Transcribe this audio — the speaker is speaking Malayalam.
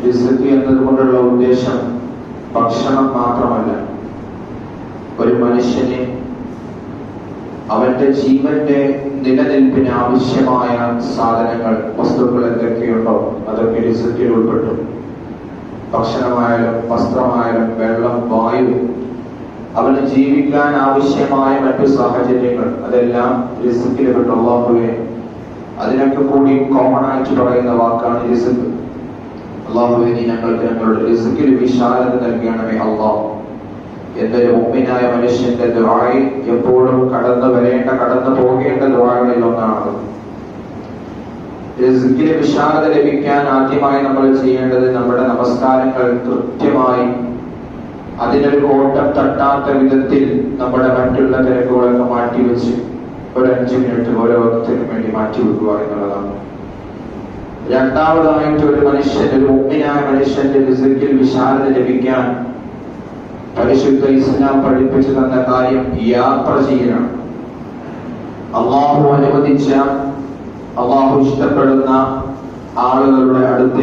റിസ്ക് എന്നതുകൊണ്ടുള്ള ഉദ്ദേശം ഭക്ഷണം മാത്രമല്ല. ഒരു മനുഷ്യന് അവന്റെ ജീവന്റെ നിലനിൽപ്പിന് ആവശ്യമായ സാധനങ്ങൾ, വസ്തുക്കൾ എന്തൊക്കെയുണ്ടോ അതൊക്കെ റിസ്ക്കിൽ ഉൾപ്പെട്ടു. ഭക്ഷണമായാലും വസ്ത്രമായാലും വെള്ളം, വായു, അവന് ജീവിക്കാൻ ആവശ്യമായ മറ്റു സാഹചര്യങ്ങൾ അതെല്ലാം റിസ്ക്കിൽ പെട്ടു. അല്ലാഹുവേ, അതിനൊക്കെ കൂടി കോമൺ ആയിട്ട് പറയുന്ന വാക്കാണ് റിസ്ക്. അല്ലാഹുവേ, നീ ഞങ്ങളുടെ റിസ്ക്കിൽ വിശാലത നൽകണമേ അല്ലാഹ്. എന്നൊരു മുഅ്മിനായ മനുഷ്യന്റെ ദുആയിൽ എപ്പോഴും കടന്നു പോകേണ്ട ദുആകളിൽ ഒന്നാണ്. റിസ്ക്കിൽ വിശാലത ലഭിക്കാൻ ആദ്യമായി നമ്മൾ ചെയ്യേണ്ടത് നമ്മുടെ നമസ്കാരങ്ങൾ കൃത്യമായി അതിനൊരു ഓട്ടം തട്ടാത്ത വിധത്തിൽ നമ്മുടെ മറ്റുള്ള തിരക്കുകളൊക്കെ മാറ്റിവെച്ച് ഒരു 5 മിനിറ്റ് ഓരോ വക്തിനും വേണ്ടി മാറ്റിവെക്കുക എന്നുള്ളതാണ്. രണ്ടാമതായിട്ട് ഒരു മുഅ്മിനായ മനുഷ്യന്റെ റിസ്ക്കിൽ വിശാലത ലഭിക്കാൻ പരിശുദ്ധ ഇസ്ലാം പഠിപ്പിച്ചു തന്ന കാര്യം യാത്ര ചെയ്യണം. അല്ലാഹു അനുവദിച്ച, അല്ലാഹു ഇഷ്ടപ്പെടുന്ന ആളുകളുടെ അടുത്ത്